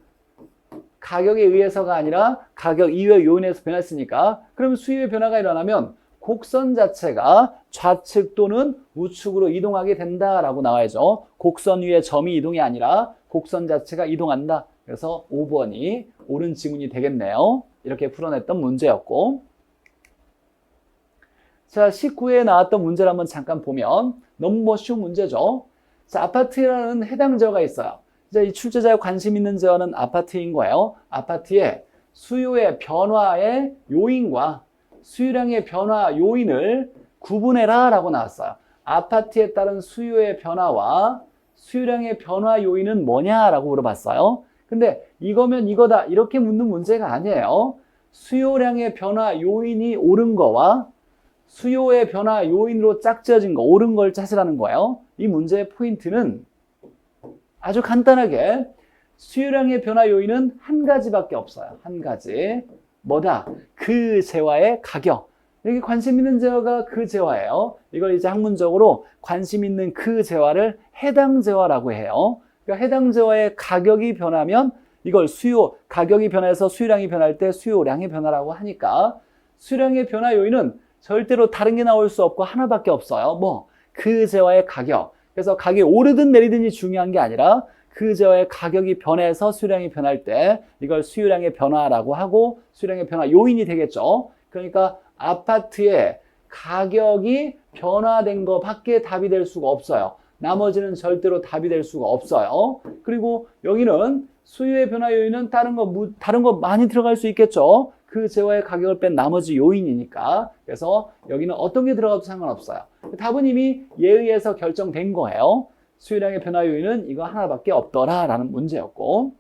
가격에 의해서가 아니라 가격 이외의 요인에서 변했으니까 그러면 수요의 변화가 일어나면 곡선 자체가 좌측 또는 우측으로 이동하게 된다라고 나와야죠. 곡선 위에 점이 이동이 아니라 곡선 자체가 이동한다. 그래서 5번이 옳은 지문이 되겠네요. 이렇게 풀어냈던 문제였고 자 19회에 나왔던 문제를 한번 잠깐 보면 너무 쉬운 문제죠. 자 아파트라는 해당 재화가 있어요. 이 출제자의 관심 있는 재화는 아파트인 거예요. 아파트의 수요의 변화의 요인과 수요량의 변화 요인을 구분해라 라고 나왔어요. 아파트에 따른 수요의 변화와 수요량의 변화 요인은 뭐냐라고 물어봤어요. 근데 이거면 이거다 이렇게 묻는 문제가 아니에요. 수요량의 변화 요인이 옳은 거와 수요의 변화 요인으로 짝지어진 거, 옳은 걸 찾으라는 거예요. 이 문제의 포인트는 아주 간단하게 수요량의 변화 요인은 한 가지밖에 없어요. 한 가지. 뭐다? 그 재화의 가격. 여기 관심 있는 재화가 그 재화예요. 이걸 이제 학문적으로 관심 있는 그 재화를 해당 재화라고 해요. 그러니까 해당 재화의 가격이 변하면 이걸 가격이 변해서 수요량이 변할 때 수요량의 변화라고 하니까 수요량의 변화 요인은 절대로 다른 게 나올 수 없고 하나밖에 없어요. 그 재화의 가격. 그래서 가격이 오르든 내리든이 중요한 게 아니라 그 재화의 가격이 변해서 수요량이 변할 때 이걸 수요량의 변화라고 하고 수요량의 변화 요인이 되겠죠. 그러니까 아파트의 가격이 변화된 것밖에 답이 될 수가 없어요. 나머지는 절대로 답이 될 수가 없어요. 그리고 여기는 수요의 변화 요인은 다른 거 많이 들어갈 수 있겠죠. 그 재화의 가격을 뺀 나머지 요인이니까. 그래서 여기는 어떤 게 들어가도 상관없어요. 답은 이미 예의에서 결정된 거예요. 수요량의 변화 요인은 이거 하나밖에 없더라라는 문제였고.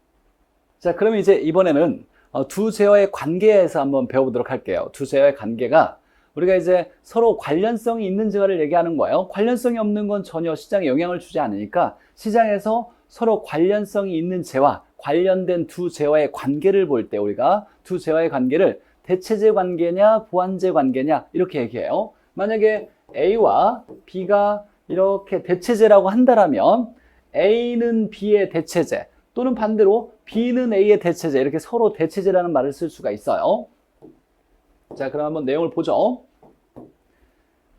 자, 그러면 이제 이번에는 두 재화의 관계에서 한번 배워보도록 할게요. 두 재화의 관계가 우리가 이제 서로 관련성이 있는 재화를 얘기하는 거예요. 관련성이 없는 건 전혀 시장에 영향을 주지 않으니까 시장에서 서로 관련성이 있는 재화, 관련된 두 재화의 관계를 볼 때 우리가 두 재화의 관계를 대체재 관계냐 보완재 관계냐 이렇게 얘기해요. 만약에 A와 B가 이렇게 대체재라고 한다면 A는 B의 대체재 또는 반대로 B는 A의 대체재 이렇게 서로 대체재라는 말을 쓸 수가 있어요. 자, 그럼 한번 내용을 보죠.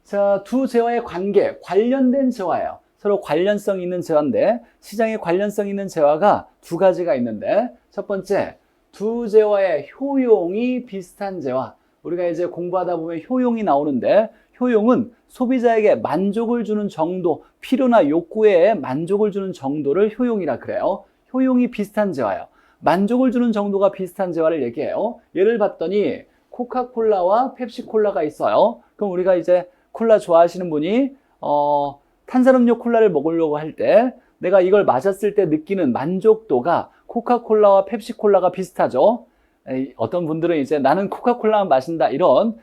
자, 두 재화의 관계, 관련된 재화예요. 서로 관련성 있는 재화인데 시장에 관련성 있는 재화가 두 가지가 있는데 첫 번째, 두 재화의 효용이 비슷한 재화. 우리가 이제 공부하다 보면 효용이 나오는데 효용은 소비자에게 만족을 주는 정도, 필요나 욕구에 만족을 주는 정도를 효용이라 그래요. 효용이 비슷한 재화예요. 만족을 주는 정도가 비슷한 재화를 얘기해요. 예를 봤더니 코카콜라와 펩시콜라가 있어요. 그럼 우리가 이제 콜라 좋아하시는 분이 탄산음료 콜라를 먹으려고 할 때 내가 이걸 마셨을 때 느끼는 만족도가 코카콜라와 펩시콜라가 비슷하죠. 어떤 분들은 이제 나는 코카콜라만 마신다 이런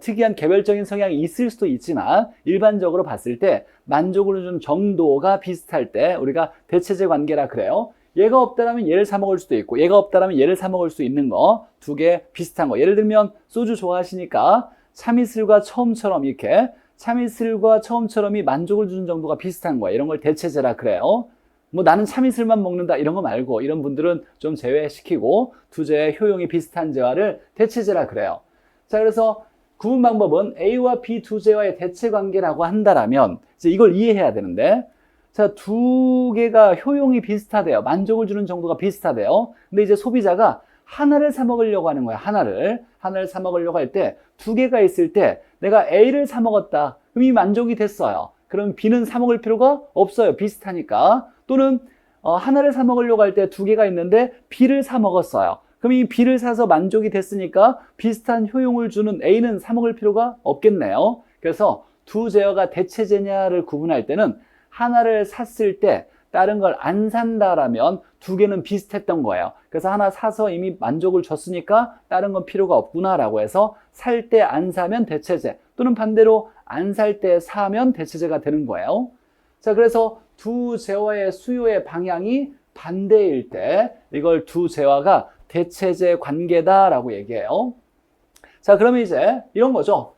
특이한 개별적인 성향이 있을 수도 있지만 일반적으로 봤을 때 만족을 주는 정도가 비슷할 때 우리가 대체재 관계라 그래요. 얘가 없다라면 얘를 사 먹을 수도 있고 얘가 없다라면 얘를 사 먹을 수 있는 거 두 개 비슷한 거. 예를 들면 소주 좋아하시니까 참이슬과 처음처럼 이렇게 참이슬과 처음처럼이 만족을 주는 정도가 비슷한 거예요. 이런 걸 대체재라 그래요. 나는 참이슬만 먹는다 이런 거 말고 이런 분들은 좀 제외시키고 두 재의 효용이 비슷한 재화를 대체재라 그래요. 자, 그래서 구분 방법은 A와 B 두 재화의 대체 관계라고 한다라면 이제 이걸 이해해야 되는데 자, 두 개가 효용이 비슷하대요. 만족을 주는 정도가 비슷하대요. 근데 이제 소비자가 하나를 사 먹으려고 하는 거야. 하나를 사 먹으려고 할 때 두 개가 있을 때 내가 A를 사 먹었다. 그럼 이 만족이 됐어요. 그럼 B는 사 먹을 필요가 없어요. 비슷하니까. 또는 하나를 사 먹으려고 할 때 두 개가 있는데 B를 사 먹었어요. 그럼 이 B를 사서 만족이 됐으니까 비슷한 효용을 주는 A는 사 먹을 필요가 없겠네요. 그래서 두 재화가 대체재냐를 구분할 때는 하나를 샀을 때 다른 걸 안 산다라면 두 개는 비슷했던 거예요. 그래서 하나 사서 이미 만족을 줬으니까 다른 건 필요가 없구나라고 해서 살 때 안 사면 대체재 또는 반대로 안 살 때 사면 대체재가 되는 거예요. 자, 그래서 두 재화의 수요의 방향이 반대일 때 이걸 두 재화가 대체재 관계다라고 얘기해요. 자, 그러면 이제 이런 거죠.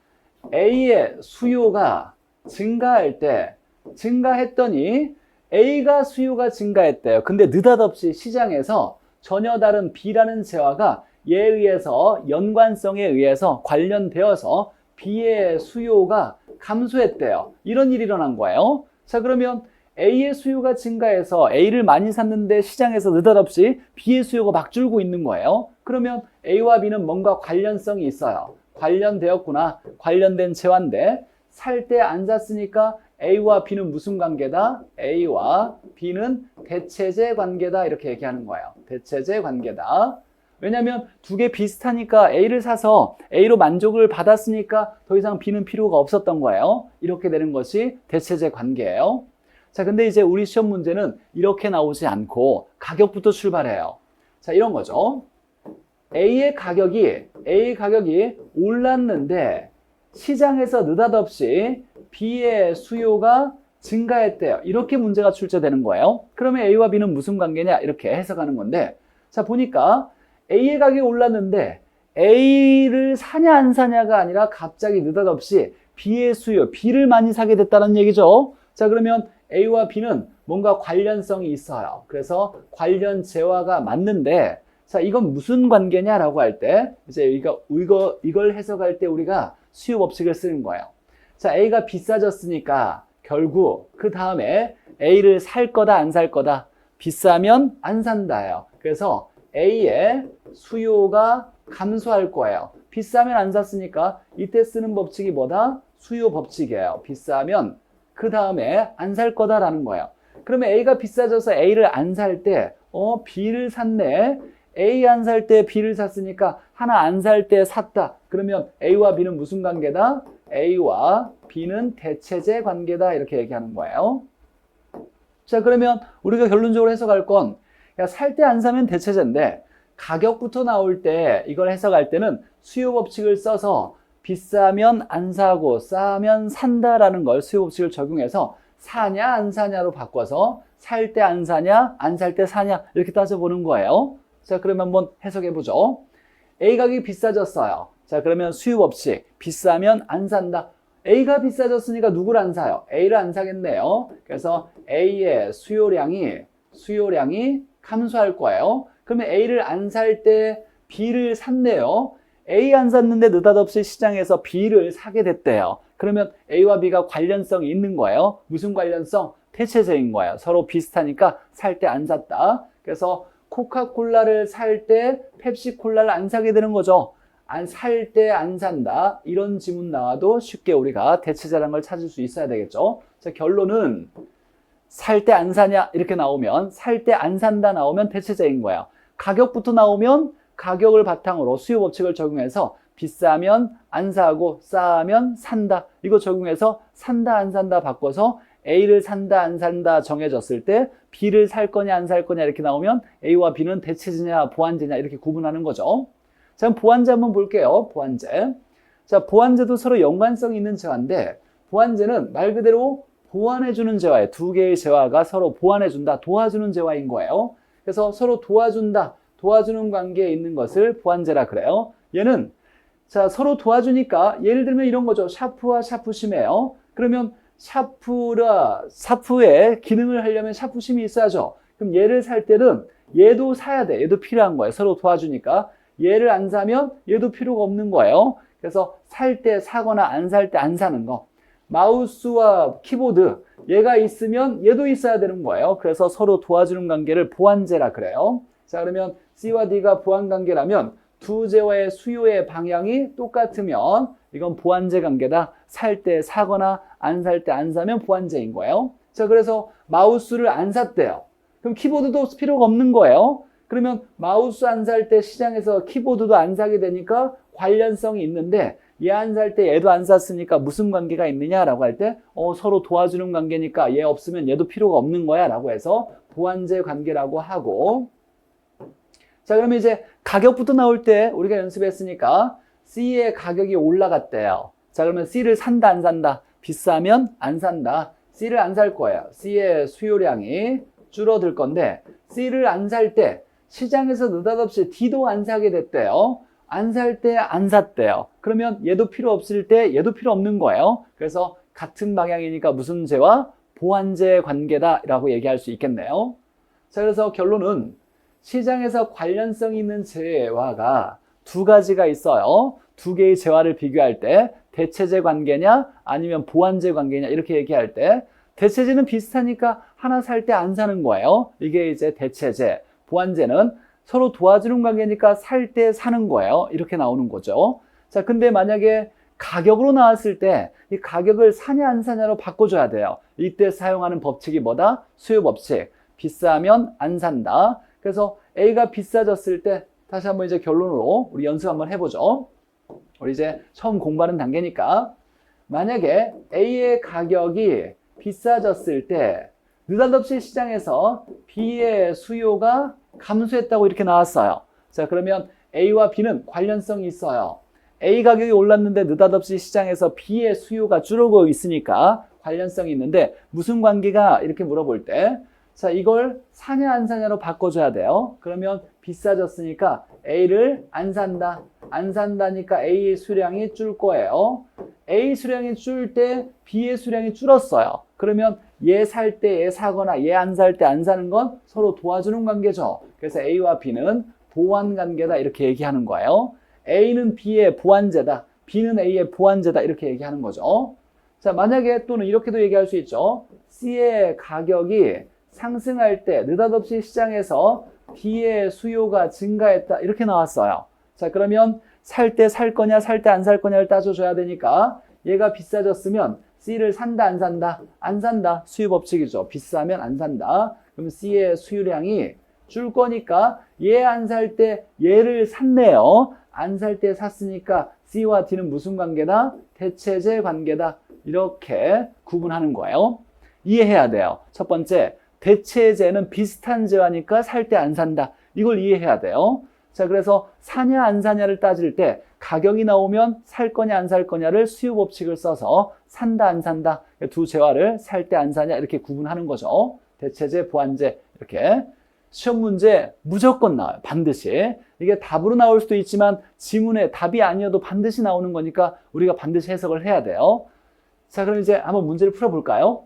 A의 수요가 증가할 때 증가했더니 A가 수요가 증가했대요. 근데 느닷없이 시장에서 전혀 다른 B라는 재화가 얘에 의해서 연관성에 의해서 관련되어서 B의 수요가 감소했대요. 이런 일이 일어난 거예요. 자, 그러면 A의 수요가 증가해서 A를 많이 샀는데 시장에서 느닷없이 B의 수요가 막 줄고 있는 거예요. 그러면 A와 B는 뭔가 관련성이 있어요. 관련되었구나. 관련된 재화인데 살 때 안 샀으니까 A와 B는 무슨 관계다? A와 B는 대체재 관계다 이렇게 얘기하는 거예요. 대체재 관계다. 왜냐하면 두 개 비슷하니까 A를 사서 A로 만족을 받았으니까 더 이상 B는 필요가 없었던 거예요. 이렇게 되는 것이 대체재 관계예요. 자, 근데 이제 우리 시험 문제는 이렇게 나오지 않고 가격부터 출발해요. 자, 이런 거죠. A의 가격이 올랐는데 시장에서 느닷없이 B의 수요가 증가했대요. 이렇게 문제가 출제되는 거예요. 그러면 A와 B는 무슨 관계냐? 이렇게 해석하는 건데, 자, 보니까 A의 가격이 올랐는데 A를 사냐 안 사냐가 아니라 갑자기 느닷없이 B의 수요, B를 많이 사게 됐다는 얘기죠. 자, 그러면 A와 B는 뭔가 관련성이 있어요. 그래서 관련 재화가 맞는데, 자, 이건 무슨 관계냐라고 할 때, 이제 이걸 해석할 때 우리가 수요 법칙을 쓰는 거예요. 자, A가 비싸졌으니까 결국 그 다음에 A를 살 거다 안 살 거다. 비싸면 안 산다예요. 그래서 A의 수요가 감소할 거예요. 비싸면 안 샀으니까 이때 쓰는 법칙이 뭐다? 수요 법칙이에요. 비싸면 그 다음에 안 살 거다라는 거예요. 그러면 A가 비싸져서 A를 안 살 때, B를 샀네. A 안 살 때 B를 샀으니까 하나 안 살 때 샀다. 그러면 A와 B는 무슨 관계다? A와 B는 대체제 관계다. 이렇게 얘기하는 거예요. 자, 그러면 우리가 결론적으로 해석할 건, 살 때 안 사면 대체제인데 가격부터 나올 때 이걸 해석할 때는 수요 법칙을 써서 비싸면 안 사고 싸면 산다라는 걸 수요 법칙을 적용해서 사냐 안 사냐로 바꿔서 살 때 안 사냐 안 살 때 사냐 이렇게 따져보는 거예요. 자, 그러면 한번 해석해보죠. A 가격이 비싸졌어요. 자, 그러면 수요 법칙 비싸면 안 산다. A가 비싸졌으니까 누구를 안 사요? A를 안 사겠네요. 그래서 A의 수요량이 감소할 거예요. 그러면 A를 안 살 때 B를 샀네요. A 안 샀는데 느닷없이 시장에서 B를 사게 됐대요. 그러면 A와 B가 관련성이 있는 거예요. 무슨 관련성? 대체제인 거예요. 서로 비슷하니까 살 때 안 샀다. 그래서 코카콜라를 살 때 펩시콜라를 안 사게 되는 거죠. 살 때 안 산다. 이런 지문 나와도 쉽게 우리가 대체제라는 걸 찾을 수 있어야 되겠죠. 자, 결론은 살 때 안 사냐 이렇게 나오면 살 때 안 산다 나오면 대체제인 거예요. 가격부터 나오면 가격을 바탕으로 수요 법칙을 적용해서 비싸면 안 사고 싸면 산다. 이거 적용해서 산다 안 산다 바꿔서 A를 산다 안 산다 정해졌을 때 B를 살 거냐 안 살 거냐 이렇게 나오면 A와 B는 대체제냐 보완제냐 이렇게 구분하는 거죠. 자, 그럼 보완제 한번 볼게요. 보완제. 자, 보완제도 서로 연관성이 있는 재화인데 보완제는 말 그대로 보완해주는 재화예요. 두 개의 재화가 서로 보완해준다, 도와주는 재화인 거예요. 그래서 서로 도와준다, 도와주는 관계에 있는 것을 보완제라 그래요. 얘는 자, 서로 도와주니까 예를 들면 이런 거죠. 샤프와 샤프심이에요. 그러면 샤프의 기능을 하려면 샤프심이 있어야죠. 그럼 얘를 살 때는 얘도 사야 돼. 얘도 필요한 거예요. 서로 도와주니까. 얘를 안 사면 얘도 필요가 없는 거예요. 그래서 살 때 사거나 안 살 때 안 사는 거. 마우스와 키보드, 얘가 있으면 얘도 있어야 되는 거예요. 그래서 서로 도와주는 관계를 보완제라 그래요. 자, 그러면 C와 D가 보완 관계라면 두 재화의 수요의 방향이 똑같으면 이건 보완제 관계다. 살 때 사거나 안 살 때 안 사면 보완제인 거예요. 자, 그래서 마우스를 안 샀대요. 그럼 키보드도 필요가 없는 거예요. 그러면 마우스 안 살 때 시장에서 키보드도 안 사게 되니까 관련성이 있는데 얘 안 살 때 얘도 안 샀으니까 무슨 관계가 있느냐라고 할 때 서로 도와주는 관계니까 얘 없으면 얘도 필요가 없는 거야 라고 해서 보완제 관계라고 하고, 자, 그러면 이제 가격부터 나올 때 우리가 연습했으니까 C의 가격이 올라갔대요. 자, 그러면 C를 산다 안 산다? 비싸면 안 산다. C를 안 살 거예요. C의 수요량이 줄어들 건데 C를 안 살 때 시장에서 느닷없이 D도 안 사게 됐대요. 안 살 때 안 샀대요. 그러면 얘도 필요 없을 때 얘도 필요 없는 거예요. 그래서 같은 방향이니까 무슨 제와 보완제 관계다라고 얘기할 수 있겠네요. 자, 그래서 결론은 시장에서 관련성 있는 재화가 두 가지가 있어요. 두 개의 재화를 비교할 때 대체제 관계냐 아니면 보완제 관계냐 이렇게 얘기할 때 대체제는 비슷하니까 하나 살 때 안 사는 거예요. 이게 이제 대체제. 보완제는 서로 도와주는 관계니까 살 때 사는 거예요. 이렇게 나오는 거죠. 자, 근데 만약에 가격으로 나왔을 때 이 가격을 사냐 안 사냐로 바꿔줘야 돼요. 이때 사용하는 법칙이 뭐다? 수요 법칙. 비싸면 안 산다. 그래서 A가 비싸졌을 때 다시 한번 이제 결론으로 우리 연습 한번 해보죠. 우리 이제 처음 공부하는 단계니까 만약에 A의 가격이 비싸졌을 때 느닷없이 시장에서 B의 수요가 감소했다고 이렇게 나왔어요. 자, 그러면 A와 B는 관련성이 있어요. A 가격이 올랐는데 느닷없이 시장에서 B의 수요가 줄어들고 있으니까 관련성이 있는데 무슨 관계가 이렇게 물어볼 때 자, 이걸 사냐 안 사냐로 바꿔줘야 돼요. 그러면 비싸졌으니까 A를 안 산다. 안 산다니까 A의 수량이 줄 거예요. A 수량이 줄 때 B의 수량이 줄었어요. 그러면 얘 살 때 얘 사거나 얘 안 살 때 안 사는 건 서로 도와주는 관계죠. 그래서 A와 B는 보완 관계다 이렇게 얘기하는 거예요. A는 B의 보완제다. B는 A의 보완제다 이렇게 얘기하는 거죠. 자, 만약에 또는 이렇게도 얘기할 수 있죠. C의 가격이 상승할 때 느닷없이 시장에서 B의 수요가 증가했다 이렇게 나왔어요. 자, 그러면 살 때 살 거냐 살 때 안 살 거냐를 따져줘야 되니까 얘가 비싸졌으면 C를 산다 안 산다? 안 산다. 수요 법칙이죠. 비싸면 안 산다. 그럼 C의 수요량이 줄 거니까 얘 안 살 때 얘를 샀네요. 안 살 때 샀으니까 C와 D는 무슨 관계다? 대체제 관계다. 이렇게 구분하는 거예요. 이해해야 돼요. 첫 번째, 대체제는 비슷한 제화니까 살 때 안 산다. 이걸 이해해야 돼요. 자, 그래서 사냐 안 사냐를 따질 때 가격이 나오면 살 거냐 안 살 거냐를 수요 법칙을 써서 산다 안 산다. 두 제화를 살 때 안 사냐 이렇게 구분하는 거죠. 대체제, 보완제 이렇게. 시험 문제 무조건 나와요. 반드시. 이게 답으로 나올 수도 있지만 지문에 답이 아니어도 반드시 나오는 거니까 우리가 반드시 해석을 해야 돼요. 자, 그럼 이제 한번 문제를 풀어볼까요?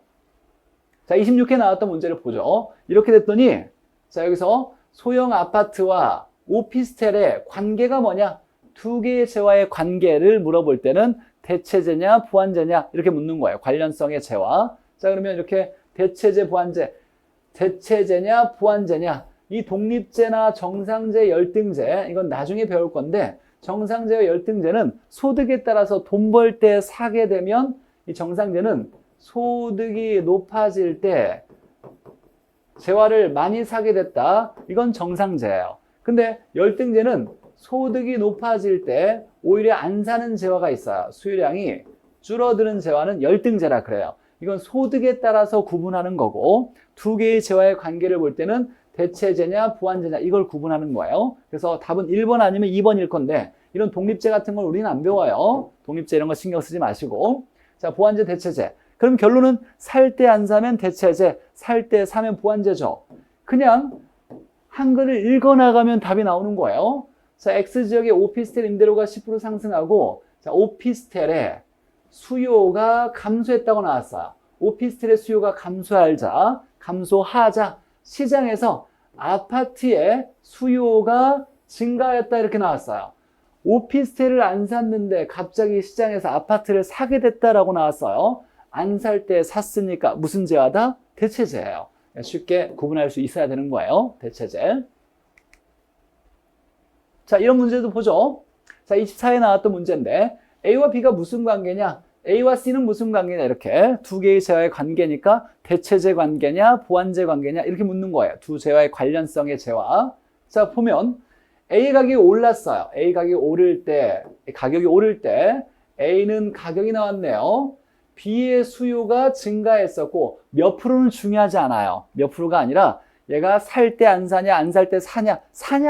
자, 26회 나왔던 문제를 보죠. 이렇게 됐더니 자, 여기서 소형 아파트와 오피스텔의 관계가 뭐냐? 두 개의 재화의 관계를 물어볼 때는 대체제냐 보완제냐 이렇게 묻는 거예요. 관련성의 재화. 자, 그러면 이렇게 대체제 보완제, 대체제냐 보완제냐, 이 독립제나 정상제, 열등제 이건 나중에 배울 건데 정상제와 열등제는 소득에 따라서 돈 벌 때 사게 되면 이 정상제는 소득이 높아질 때 재화를 많이 사게 됐다. 이건 정상제예요. 근데 열등제는 소득이 높아질 때 오히려 안 사는 재화가 있어요. 수요량이 줄어드는 재화는 열등제라 그래요. 이건 소득에 따라서 구분하는 거고 두 개의 재화의 관계를 볼 때는 대체제냐 보완제냐 이걸 구분하는 거예요. 그래서 답은 1번 아니면 2번일 건데 이런 독립제 같은 걸 우리는 안 배워요. 독립제 이런 거 신경 쓰지 마시고 자, 보완제 대체제. 그럼 결론은 살 때 안 사면 대체제, 살 때 사면 보완제죠. 그냥 한글을 읽어나가면 답이 나오는 거예요. 자, X지역의 오피스텔 임대료가 10% 상승하고 자, 오피스텔의 수요가 감소했다고 나왔어요. 오피스텔의 수요가 감소하자 시장에서 아파트의 수요가 증가했다 이렇게 나왔어요. 오피스텔을 안 샀는데 갑자기 시장에서 아파트를 사게 됐다라고 나왔어요. 안 살 때 샀으니까 무슨 제화다? 대체제예요. 쉽게 구분할 수 있어야 되는 거예요. 대체제. 자, 이런 문제도 보죠. 자, 24에 나왔던 문제인데 A와 B가 무슨 관계냐? A와 C는 무슨 관계냐? 이렇게 두 개의 재화의 관계니까 대체제 관계냐? 보완제 관계냐? 이렇게 묻는 거예요. 두 재화의 관련성의 재화. 자, 보면 A 가격이 올랐어요. A 가격이 오를 때 A는 가격이 나왔네요. B의 수요가 증가했었고 몇 프로는 중요하지 않아요. 몇 프로가 아니라 얘가 살 때 안 사냐 안 살 때 사냐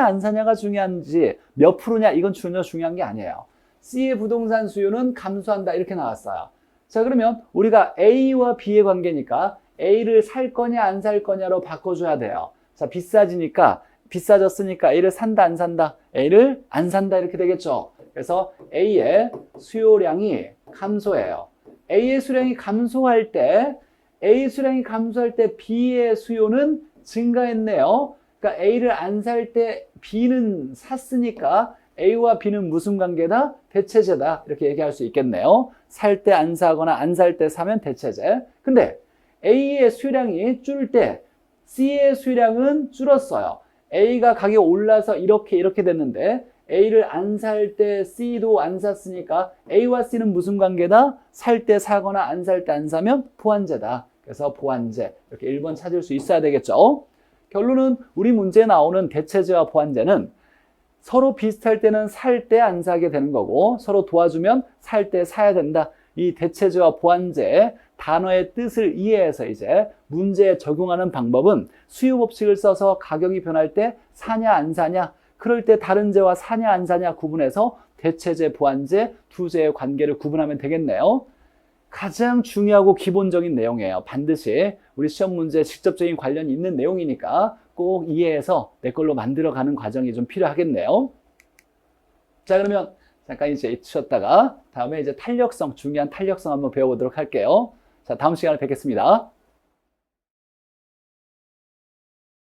안 사냐가 중요한지 몇 프로냐 이건 전혀 중요한 게 아니에요. C의 부동산 수요는 감소한다 이렇게 나왔어요. 자, 그러면 우리가 A와 B의 관계니까 A를 살 거냐 안 살 거냐로 바꿔줘야 돼요. 자, 비싸졌으니까 A를 산다 안 산다? A를 안 산다 이렇게 되겠죠. 그래서 A의 수요량이 감소해요. A의 수량이 감소할 때 B의 수요는 증가했네요. 그러니까 A를 안 살 때 B는 샀으니까 A와 B는 무슨 관계다? 대체제다. 이렇게 얘기할 수 있겠네요. 살 때 안 사거나 안 살 때 사면 대체제. 근데 A의 수량이 줄 때 C의 수량은 줄었어요. A가 가격이 올라서 이렇게 됐는데 A를 안 살 때 C도 안 샀으니까 A와 C는 무슨 관계다? 살 때 사거나 안 살 때 안 사면 보완제다. 그래서 보완제. 이렇게 1번 찾을 수 있어야 되겠죠. 결론은 우리 문제에 나오는 대체제와 보완제는 서로 비슷할 때는 살 때 안 사게 되는 거고 서로 도와주면 살 때 사야 된다. 이 대체제와 보완제 단어의 뜻을 이해해서 이제 문제에 적용하는 방법은 수요 법칙을 써서 가격이 변할 때 사냐 안 사냐, 그럴 때 다른 제와 사냐 안 사냐 구분해서 대체제, 보완제 두 제의 관계를 구분하면 되겠네요. 가장 중요하고 기본적인 내용이에요. 반드시 우리 시험 문제에 직접적인 관련이 있는 내용이니까 꼭 이해해서 내 걸로 만들어가는 과정이 좀 필요하겠네요. 자, 그러면 잠깐 이제 쉬었다가 다음에 이제 탄력성, 중요한 탄력성 한번 배워보도록 할게요. 자, 다음 시간에 뵙겠습니다.